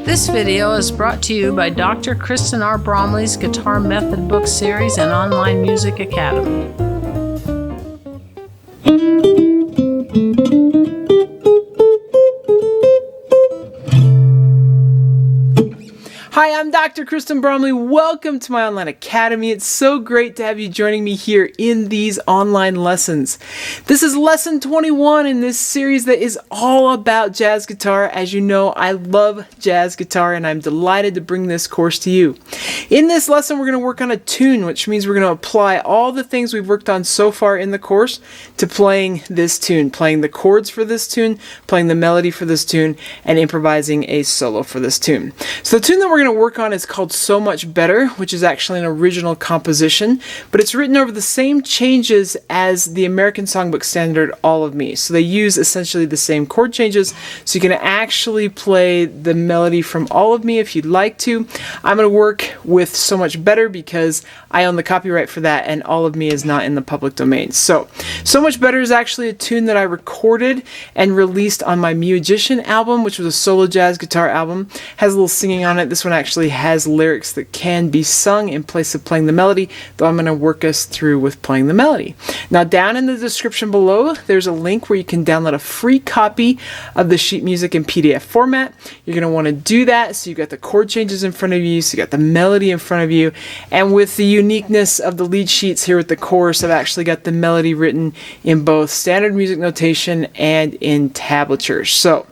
This video is brought to you by Dr. Kristen R. Bromley's Guitar Method Book Series and Online Music Academy. Hi, I'm Dr. Kristen Bromley. Welcome to my online academy. It's so great to have you joining me here in these online lessons. This is lesson 21 in this series that is all about jazz guitar. As you know, I love jazz guitar and I'm delighted to bring this course to you. In this lesson, we're going to work on a tune, which means we're going to apply all the things we've worked on so far in the course to playing this tune, playing the chords for this tune, playing the melody for this tune, and improvising a solo for this tune. So the tune that we're going to work on is called So Much Better, which is actually an original composition, but it's written over the same changes as the American Songbook Standard All of Me. So they use essentially the same chord changes, so you can actually play the melody from All of Me if you'd like to. I'm going to work with So Much Better because I own the copyright for that and All of Me is not in the public domain. So Much Better is actually a tune that I recorded and released on my Musician album, which was a solo jazz guitar album. Has a little singing on it. This one actually has lyrics that can be sung in place of playing the melody, though I'm going to work us through with playing the melody. Now down in the description below, there's a link where you can download a free copy of the sheet music in PDF format. You're going to want to do that so you've got the chord changes in front of you, so you got the melody in front of you, and with the uniqueness of the lead sheets here with the course, I've actually got the melody written in both standard music notation and in tablature. So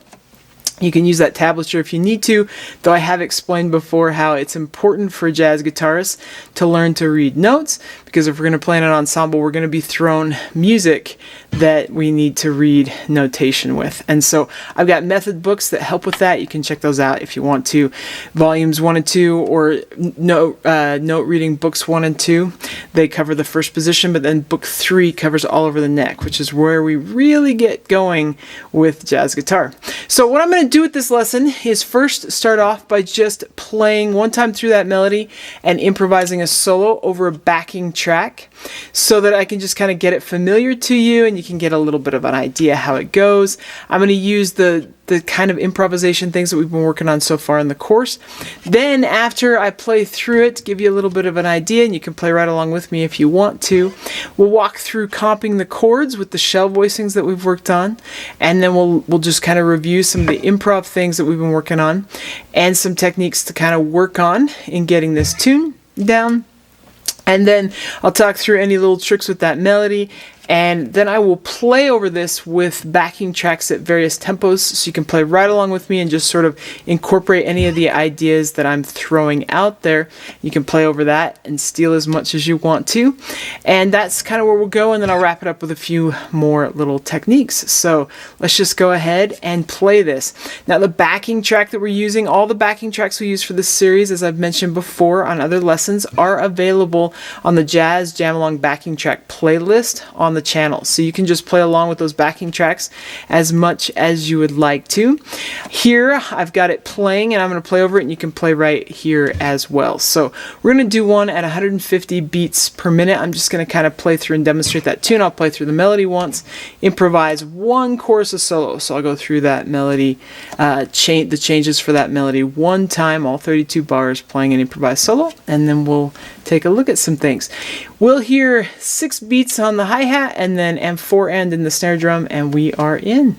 you can use that tablature if you need to, though I have explained before how it's important for jazz guitarists to learn to read notes, because if we're going to play in an ensemble, we're going to be thrown music that we need to read notation with. And so I've got method books that help with that. You can check those out if you want to. Volumes 1 and 2, or note reading books 1 and 2. They cover the first position, but then book 3 covers all over the neck, which is where we really get going with jazz guitar. So what I'm going to do with this lesson is first start off by just playing one time through that melody and improvising a solo over a backing track so that I can just kind of get it familiar to you and you can get a little bit of an idea how it goes. I'm going to use the kind of improvisation things that we've been working on so far in the course. Then after I play through it, give you a little bit of an idea, and you can play right along with me if you want to. We'll walk through comping the chords with the shell voicings that we've worked on, and then we'll just kind of review some of the improv things that we've been working on and some techniques to kind of work on in getting this tune down. And then I'll talk through any little tricks with that melody, and then I will play over this with backing tracks at various tempos so you can play right along with me and just sort of incorporate any of the ideas that I'm throwing out there. You can play over that and steal as much as you want to. And that's kind of where we'll go, and then I'll wrap it up with a few more little techniques. So let's just go ahead and play this. Now the backing track that we're using, all the backing tracks we use for this series, as I've mentioned before on other lessons, are available on the Jazz Jam Along backing track playlist on the channel. So you can just play along with those backing tracks as much as you would like to. Here I've got it playing and I'm going to play over it, and you can play right here as well. So we're going to do one at 150 beats per minute. I'm just going to kind of play through and demonstrate that tune. I'll play through the melody once, improvise one chorus of solo. So I'll go through that melody, the changes for that melody one time, all 32 bars, playing an improvised solo, and then we'll take a look at some things. We'll hear 6 beats on the hi-hat and then M4 end in the snare drum, and we are in.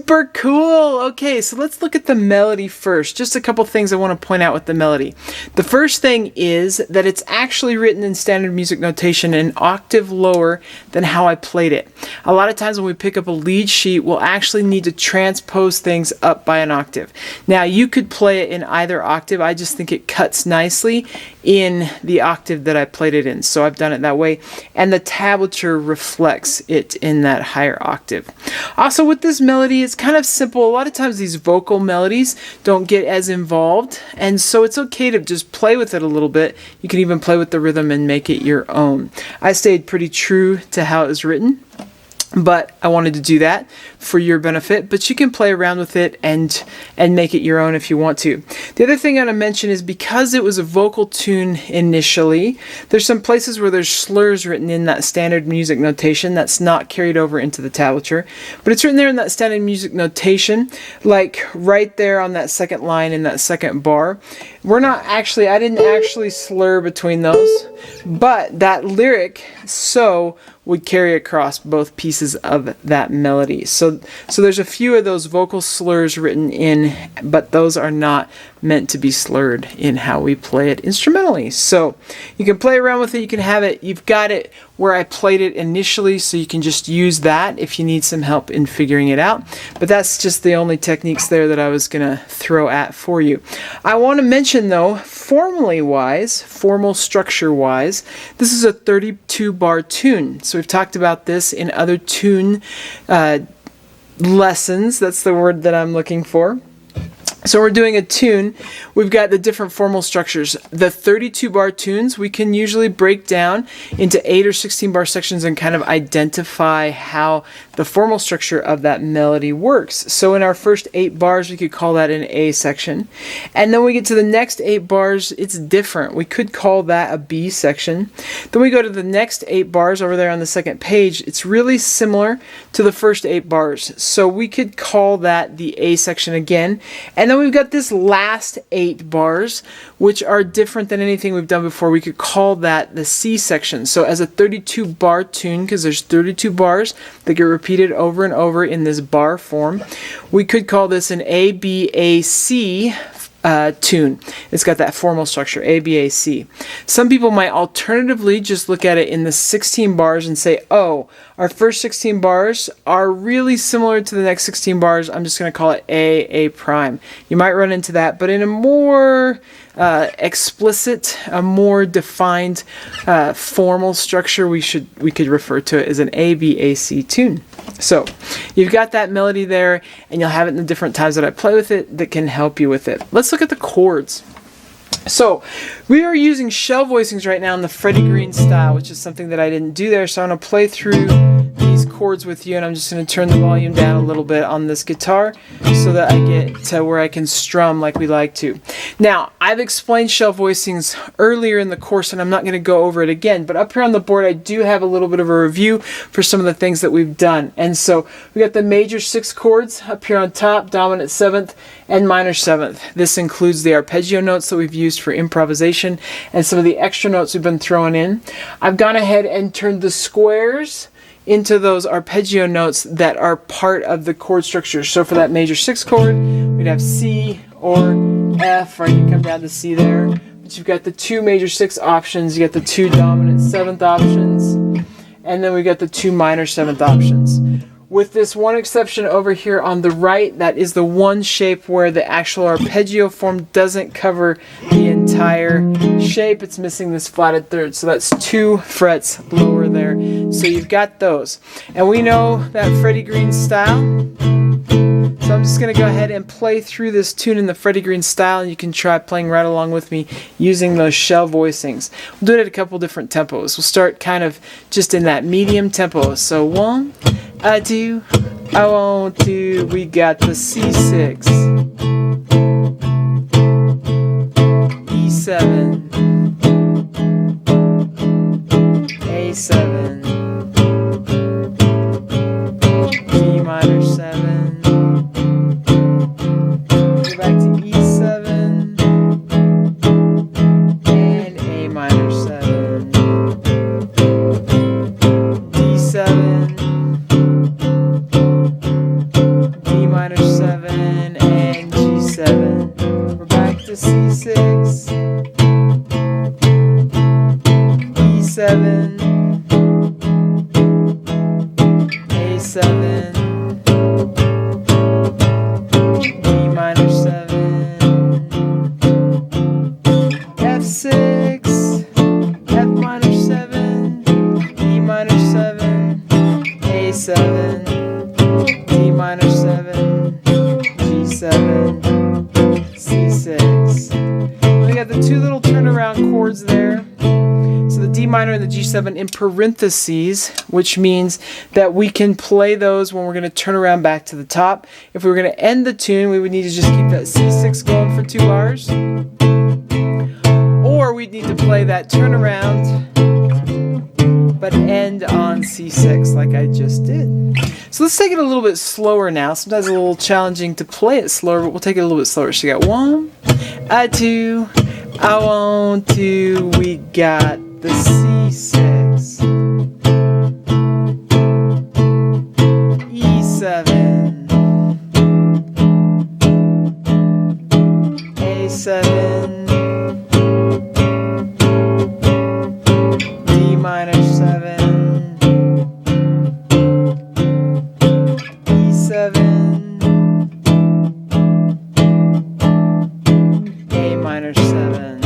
Super cool. Okay, so let's look at the melody first. Just a couple things I want to point out with the melody. The first thing is that it's actually written in standard music notation an octave lower than how I played it. A lot of times when we pick up a lead sheet, we'll actually need to transpose things up by an octave. Now, you could play it in either octave. I just think it cuts nicely in the octave that I played it in, so I've done it that way, and the tablature reflects it in that higher octave. Also, with this melody, it's kind of simple. A lot of times these vocal melodies don't get as involved, and so it's okay to just play with it a little bit. You can even play with the rhythm and make it your own. I stayed pretty true to how it was written, but I wanted to do that for your benefit. But you can play around with it and make it your own if you want to. The other thing I want to mention is because it was a vocal tune initially, there's some places where there's slurs written in that standard music notation that's not carried over into the tablature. But it's written there in that standard music notation, like right there on that second line in that second bar. I didn't actually slur between those, but that lyric so would carry across both pieces of that melody. So there's a few of those vocal slurs written in, but those are not meant to be slurred in how we play it instrumentally. So you can play around with it, you can have it, you've got it where I played it initially, so you can just use that if you need some help in figuring it out. But that's just the only techniques there that I was gonna throw at for you. I want to mention though, formal structure wise, this is a 32 bar tune. So we've talked about this in other tune lessons. That's the word that I'm looking for. So we're doing a tune. We've got the different formal structures. The 32 bar tunes we can usually break down into 8 or 16 bar sections and kind of identify how the formal structure of that melody works. So in our first 8 bars, we could call that an A section. And then we get to the next 8 bars, it's different. We could call that a B section. Then we go to the next 8 bars over there on the second page. It's really similar to the first 8 bars. So we could call that the A section again. And then we've got this last 8 bars, which are different than anything we've done before. We could call that the C section. So as a 32 bar tune, because there's 32 bars that get repeated over and over in this bar form, we could call this an ABAC tune. It's got that formal structure, ABAC. Some people might alternatively just look at it in the 16 bars and say, oh, our first 16 bars are really similar to the next 16 bars. I'm just going to call it A prime. You might run into that, but in a more explicit, a more defined formal structure, we could refer to it as an ABAC tune. So you've got that melody there, and you'll have it in the different times that I play with it that can help you with it. Let's look at the chords. So we are using shell voicings right now in the Freddie Green style, which is something that I didn't do there. So I'm going to play through these chords with you, and I'm just going to turn the volume down a little bit on this guitar so that I get to where I can strum like we like to. Now, I've explained shell voicings earlier in the course, and I'm not going to go over it again, but up here on the board I do have a little bit of a review for some of the things that we've done. And so we got the major 6 chords up here on top, dominant 7th and minor 7th. This includes the arpeggio notes that we've used for improvisation and some of the extra notes we've been throwing in. I've gone ahead and turned the squares into those arpeggio notes that are part of the chord structure. So for that major 6 chord, we'd have C or F, or you can come down to C there. But you've got the 2 major 6 options, you got the 2 dominant 7th options, and then we got the 2 minor 7th options. With this one exception over here on the right, that is the one shape where the actual arpeggio form doesn't cover the entire shape. It's missing this flatted third, so that's 2 frets lower there. So you've got those. And we know that Freddie Green style. So I'm just going to go ahead and play through this tune in the Freddie Green style, and you can try playing right along with me using those shell voicings. We'll do it at a couple different tempos. We'll start kind of just in that medium tempo. So 1, I do, I won't do, we got the C6, E7, A7, D minor 7, go back to E7, and A minor 7, D7, A7, D minor 7, F6, F minor 7, E minor 7, A7, D minor 7, G7, C6. We got the two little turnaround chords there. So the D minor and the G7 in parentheses, which means that we can play those when we're going to turn around back to the top. If we were going to end the tune, we would need to just keep that C6 going for 2 bars. Or we'd need to play that turnaround, but end on C6 like I just did. So let's take it a little bit slower now. Sometimes it's a little challenging to play it slower, but we'll take it a little bit slower. So you got 1, a 2, a 1, 2, we got the C6, E7, A7, D minor 7, E7, A minor 7,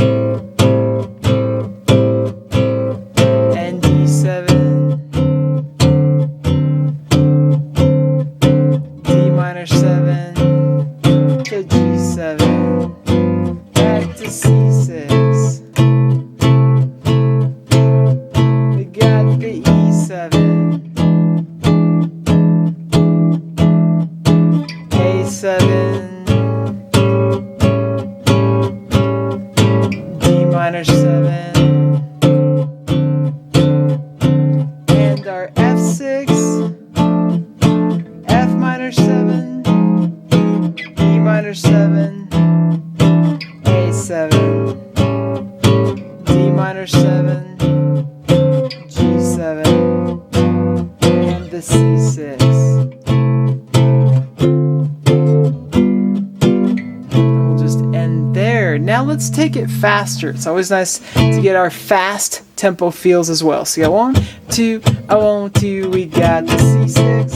and D7, D minor 7 to G7, back to C6. We got the E7, A7, D minor 7, and our F6, F minor 7, E minor 7, A7, D minor 7, G7, and the C6. We'll just end there. Now let's take it faster. It's always nice to get our fast tempo feels as well. So you got 1, 2, a 1, 2, we got the C6,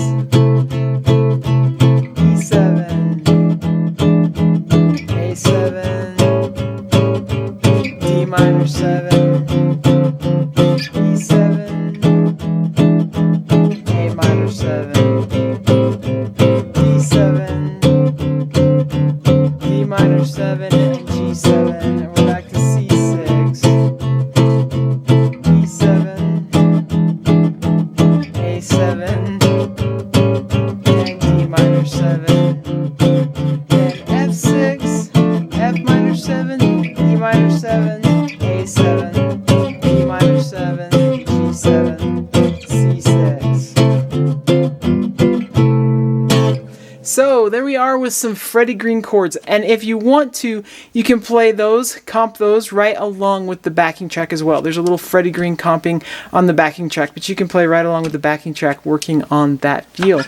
E7, A7, D minor 7, E7, A minor 7, D7, D minor 7, and G7, and we're back to C6, E7, A7, and D minor 7, and F6, F minor 7, E minor 7, A7, D minor 7, G7, C6. So there we are with some Freddie Green chords, and if you want to, you can play those, comp those right along with the backing track as well. There's a little Freddie Green comping on the backing track, but you can play right along with the backing track working on that feel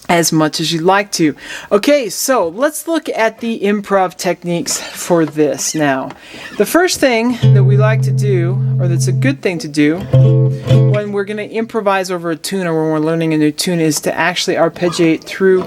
as much as you'd like to. Okay, so let's look at the improv techniques for this now. The first thing that we like to do, or that's a good thing to do, when we're going to improvise over a tune or when we're learning a new tune is to actually arpeggiate through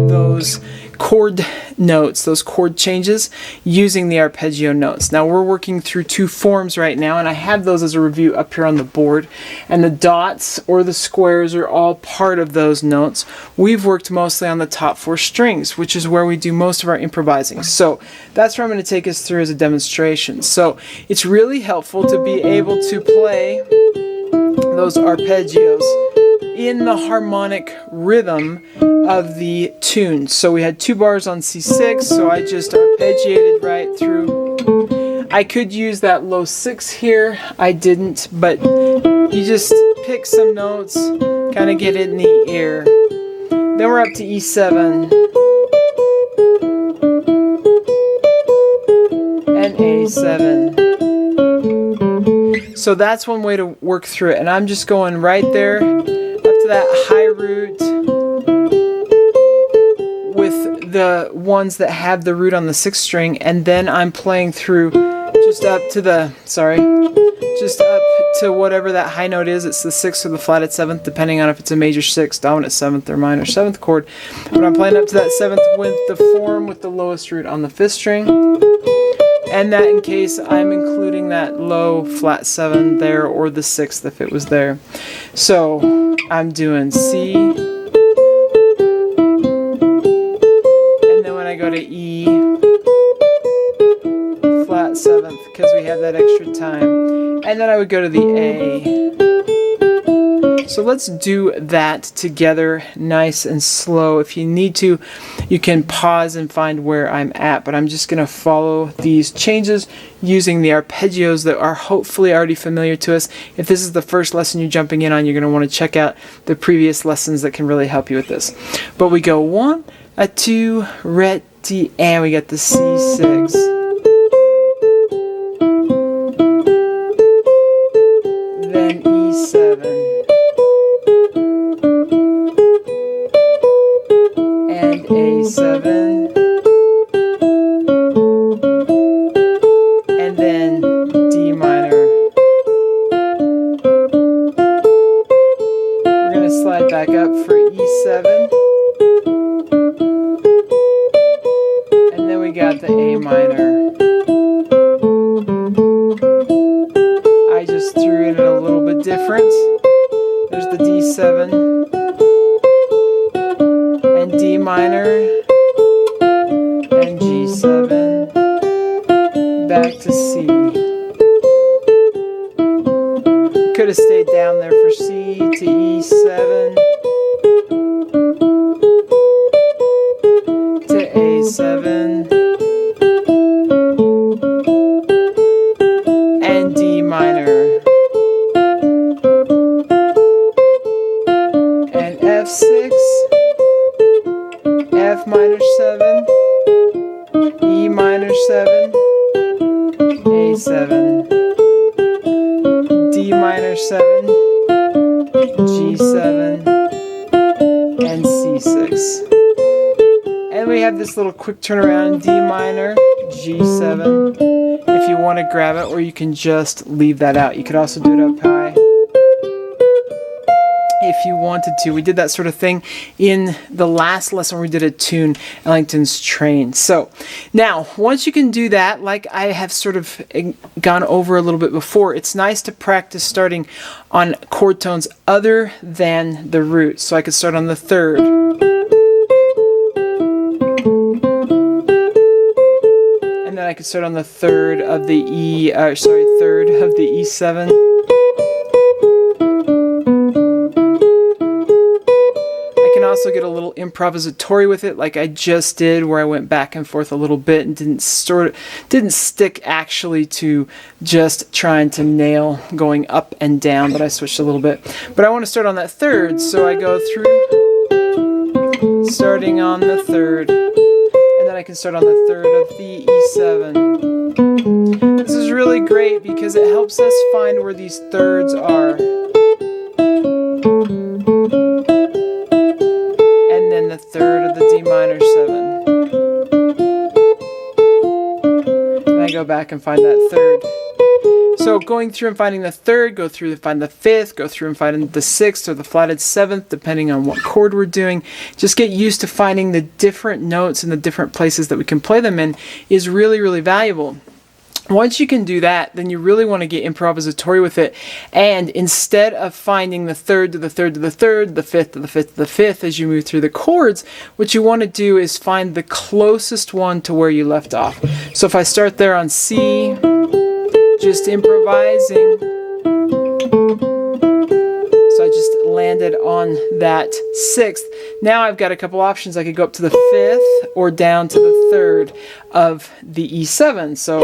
those chord notes, those chord changes, using the arpeggio notes. Now we're working through 2 forms right now, and I have those as a review up here on the board, and the dots or the squares are all part of those notes. We've worked mostly on the top 4 strings, which is where we do most of our improvising. So that's where I'm going to take us through as a demonstration. So it's really helpful to be able to play those arpeggios in the harmonic rhythm of the tune. So we had 2 bars on C6, so I just arpeggiated right through. I could use that low 6 here, I didn't, but you just pick some notes, kind of get it in the ear. Then we're up to E7 and A7. So that's one way to work through it, and I'm just going right there up to that high root with the ones that have the root on the 6th string, and then I'm playing through just up to the to whatever that high note is. It's the 6th or the flatted 7th, depending on if it's a major 6th, dominant 7th, or minor 7th chord. But I'm playing up to that 7th with the form with the lowest root on the 5th string. And that in case I'm including that low flat 7 there, or the 6th if it was there. So I'm doing C. And then when I go to E, flat 7th, because we have that extra time. And then I would go to the A. So let's do that together, nice and slow. If you need to, you can pause and find where I'm at, but I'm just going to follow these changes using the arpeggios that are hopefully already familiar to us. If this is the first lesson you're jumping in on, you're going to want to check out the previous lessons that can really help you with this. But we go 1, a 2, ready, and we got the C6. Then E7. And A7. And then D minor. We're going to slide back up for E7. And then we got the A minor. I just threw in a little bit different. There's the D7 and D minor and G7 back to C. Could have stayed down there for C to E7 to A7 and D minor and F6, F minor 7, E minor 7, A7, D minor 7, G7, and C6. And we have this little quick turnaround, D minor, G7, if you want to grab it, or you can just leave that out. You could also do it up high if you wanted to. We did that sort of thing in the last lesson where we did a tune, Ellington's Train. So now, once you can do that, like I have sort of gone over a little bit before, it's nice to practice starting on chord tones other than the root. So I could start on the 3rd. And then I could start on the 3rd of the third of the E7. Also get a little improvisatory with it, like I just did, where I went back and forth a little bit and didn't stick actually to just trying to nail going up and down, but I switched a little bit. But I want to start on that 3rd, so I go through starting on the 3rd, and then I can start on the 3rd of the E7. This is really great because it helps us find where these thirds are. And the 3rd of the D minor 7. And I go back and find that 3rd. So going through and finding the 3rd, go through and find the 5th, go through and find the 6th or the flatted 7th, depending on what chord we're doing. Just get used to finding the different notes and the different places that we can play them in is really, really valuable. Once you can do that, then you really want to get improvisatory with it. And instead of finding the 3rd to the 3rd to the 3rd, the 5th to the 5th to the 5th as you move through the chords, what you want to do is find the closest one to where you left off. So if I start there on C, just improvising. So I just landed on that 6th. Now I've got a couple options. I could go up to the 5th or down to the 3rd of the E7. So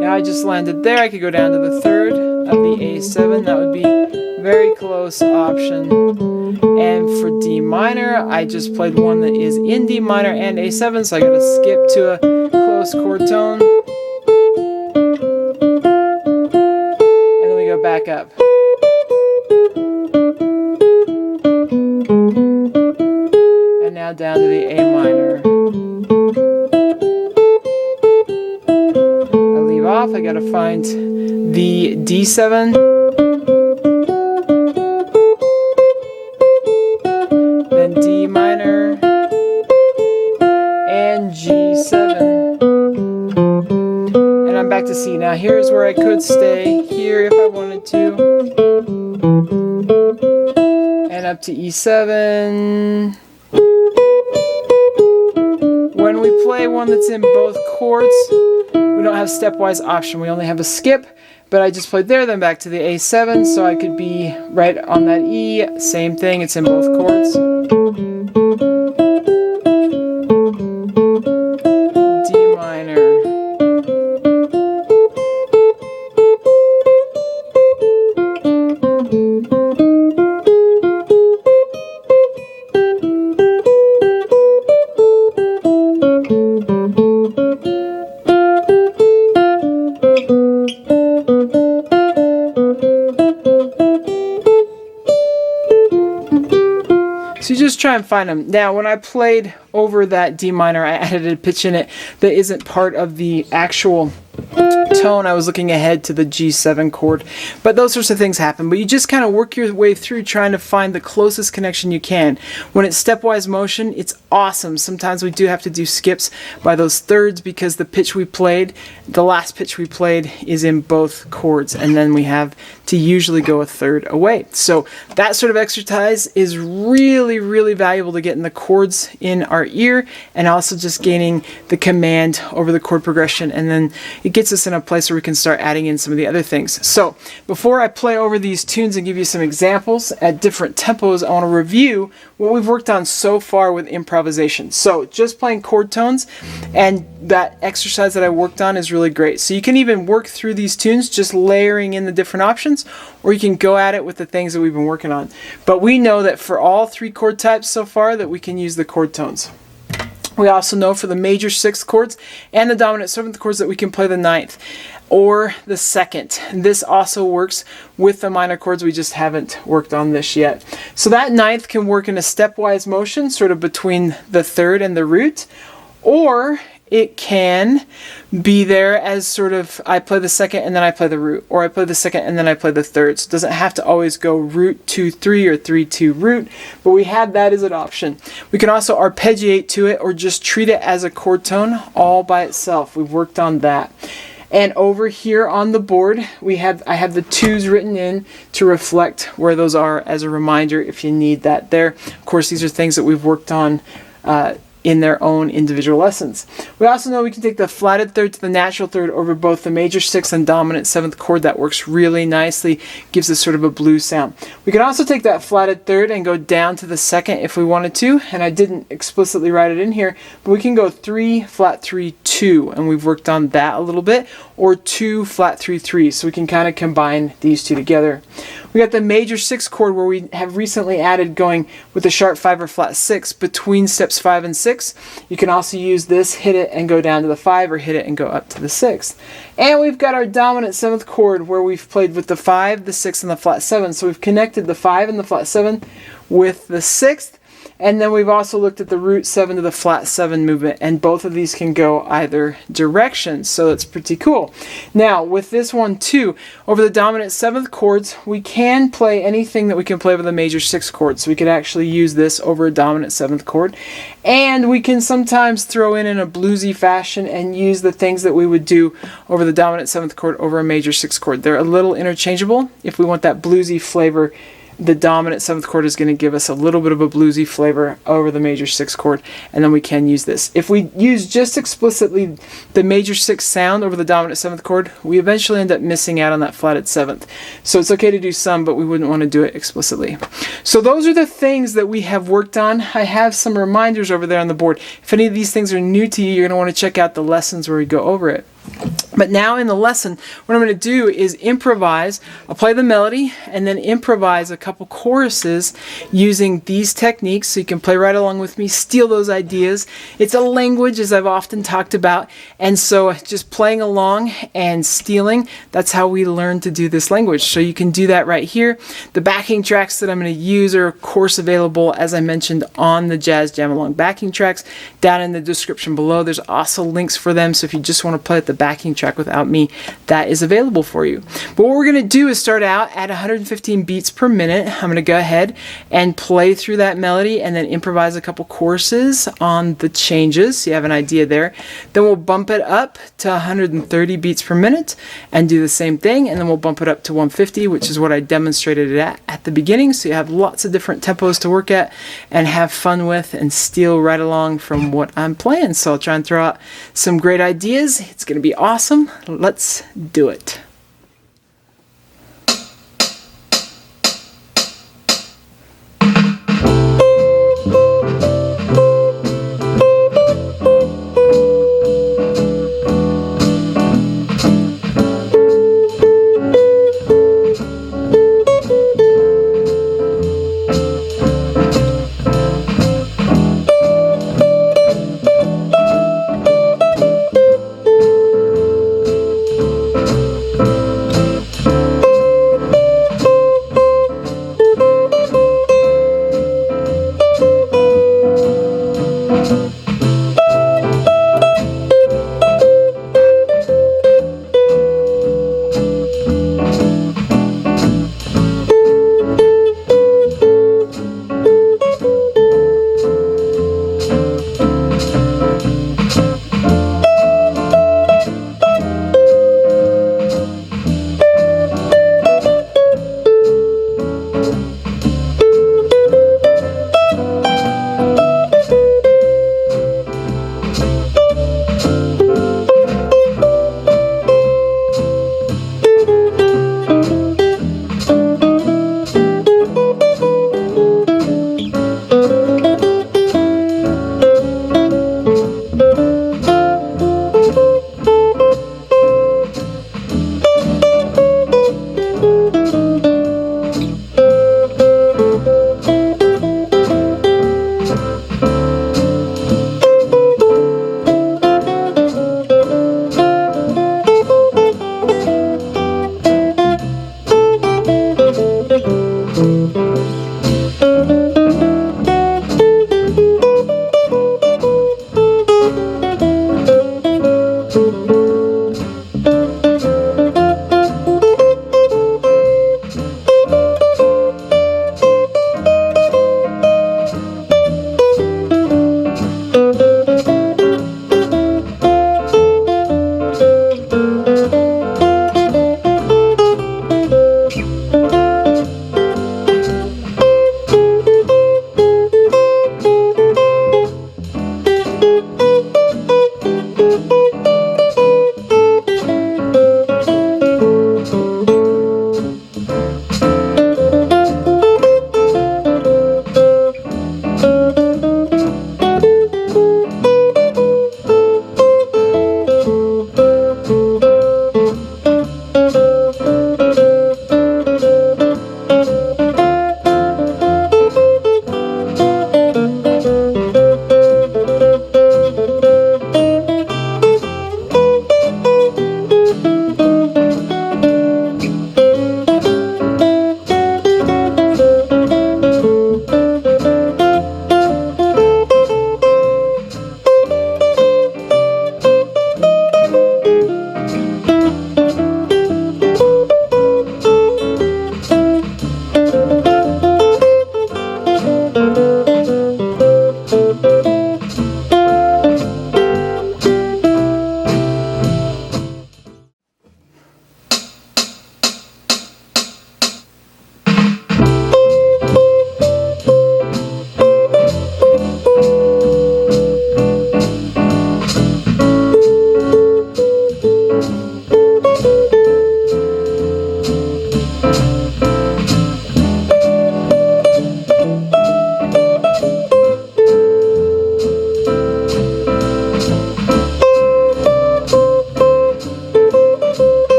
now I just landed there. I could go down to the 3rd of the A7. That would be a very close option. And for D minor, I just played one that is in D minor and A7, so I gotta skip to a close chord tone. And then we go back up. And now down to the A minor. off, I gotta find the D7, then D minor, and G7. And I'm back to C. Now here's where I could stay here if I wanted to. And up to E7. When we play one that's in both chords, we don't have stepwise option. We only have a skip, but I just played there, then back to the A7, so I could be right on that E. Same thing, it's in both chords. D minor. So you just try and find them. Now, when I played over that D minor, I added a pitch in it that isn't part of the actual tone. I was looking ahead to the G7 chord, but those sorts of things happen. But you just kind of work your way through trying to find the closest connection you can. When it's stepwise motion, it's awesome. Sometimes we do have to do skips by those thirds because the pitch we played, the last pitch we played, is in both chords, and then we have to usually go a third away. So that sort of exercise is really, really valuable to getting the chords in our ear and also just gaining the command over the chord progression, and then it gets us in a place where we can start adding in some of the other things. So before I play over these tunes and give you some examples at different tempos, I want to review what we've worked on so far with improvisation. So just playing chord tones, and that exercise that I worked on is really great. So you can even work through these tunes just layering in the different options, or you can go at it with the things that we've been working on. But we know that for all three chord types so far that we can use the chord tones. We also know for the major sixth chords and the dominant seventh chords that we can play the ninth or the second. This also works with the minor chords. We just haven't worked on this yet. So that ninth can work in a stepwise motion, sort of between the third and the root, or it can be there as sort of I play the second and then I play the root, or I play the second and then I play the third. So it doesn't have to always go root 2 3 or 3 2 root, but we have that as an option. We can also arpeggiate to it or just treat it as a chord tone all by itself. We've worked on that. And over here on the board, I have the twos written in to reflect where those are as a reminder if you need that there. Of course, these are things that we've worked on in their own individual lessons. We also know we can take the flatted third to the natural third over both the major sixth and dominant seventh chord. That works really nicely, gives us sort of a blues sound. We can also take that flatted third and go down to the second if we wanted to, and I didn't explicitly write it in here, but we can go 3 flat 3 2, and we've worked on that a little bit, or 2 flat 3 3, so we can kind of combine these two together. We got the major sixth chord where we have recently added going with the sharp 5 or flat 6 between steps 5 and 6. You can also use this, hit it and go down to the 5, or hit it and go up to the 6th. And we've got our dominant seventh chord where we've played with the 5, the 6, and the flat 7. So we've connected the 5 and the flat 7 with the 6th. And then we've also looked at the root 7 to the flat 7 movement, and both of these can go either direction, so that's pretty cool. Now, with this one too, over the dominant 7th chords, we can play anything that we can play with a major 6th chord, so we could actually use this over a dominant 7th chord. And we can sometimes throw in a bluesy fashion and use the things that we would do over the dominant 7th chord over a major 6th chord. They're a little interchangeable. If we want that bluesy flavor, the dominant 7th chord is going to give us a little bit of a bluesy flavor over the major 6th chord, and then we can use this. If we use just explicitly the major 6th sound over the dominant 7th chord, we eventually end up missing out on that flatted 7th. So it's okay to do some, but we wouldn't want to do it explicitly. So those are the things that we have worked on. I have some reminders over there on the board. If any of these things are new to you, you're going to want to check out the lessons where we go over it. But now in the lesson, what I'm going to do is improvise. I'll play the melody and then improvise a couple choruses using these techniques, so you can play right along with me, steal those ideas. It's a language, as I've often talked about, and so just playing along and stealing, that's how we learn to do this language. So you can do that right here. The backing tracks that I'm going to use are of course available, as I mentioned, on the Jazz Jam Along backing tracks down in the description below. There's also links for them, so if you just want to play at the the backing track without me, that is available for you. But what we're going to do is start out at 115 beats per minute. I'm going to go ahead and play through that melody and then improvise a couple courses on the changes so you have an idea there. Then we'll bump it up to 130 beats per minute and do the same thing, and then we'll bump it up to 150, which is what I demonstrated it at the beginning, so you have lots of different tempos to work at and have fun with and steal right along from what I'm playing. So I'll try and throw out some great ideas. It's going to be awesome. Let's do it.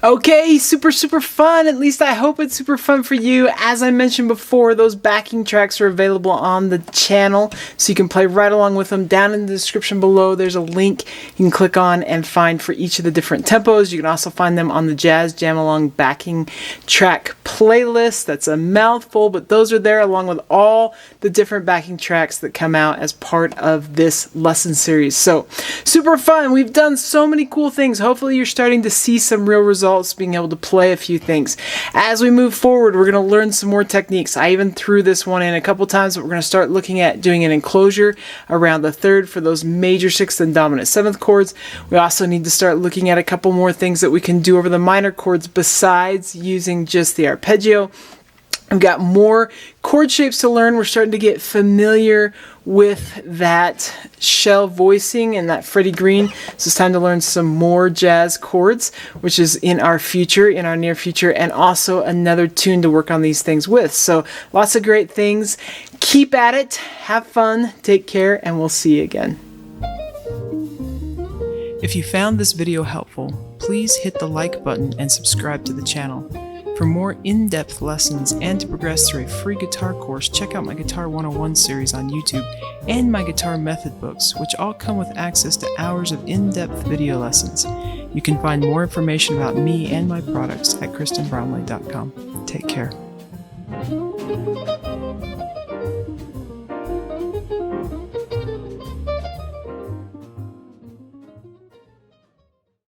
Okay, super fun. At least I hope it's super fun for you. As I mentioned before, those backing tracks are available on the channel, so you can play right along with them. Down in the description below, there's a link you can click on and find for each of the different tempos. You can also find them on the Jazz Jam Along backing track playlist. That's a mouthful, but those are there along with all the different backing tracks that come out as part of this lesson series. So super fun. We've done so many cool things. Hopefully you're starting to see some real results, being able to play a few things. As we move forward, we're going to learn some more techniques. I even threw this one in a couple times, but we're going to start looking at doing an enclosure around the third for those major sixth and dominant seventh chords. We also need to start looking at a couple more things that we can do over the minor chords besides using just the arpeggio. We've got more chord shapes to learn. We're starting to get familiar with that shell voicing and that Freddie Green. So it's time to learn some more jazz chords, which is in our near future, and also another tune to work on these things with. So lots of great things. Keep at it. Have fun. Take care, and we'll see you again. If you found this video helpful, please hit the like button and subscribe to the channel. For more in-depth lessons and to progress through a free guitar course, check out my Guitar 101 series on YouTube and my guitar method books, which all come with access to hours of in-depth video lessons. You can find more information about me and my products at kristenbromley.com. Take care.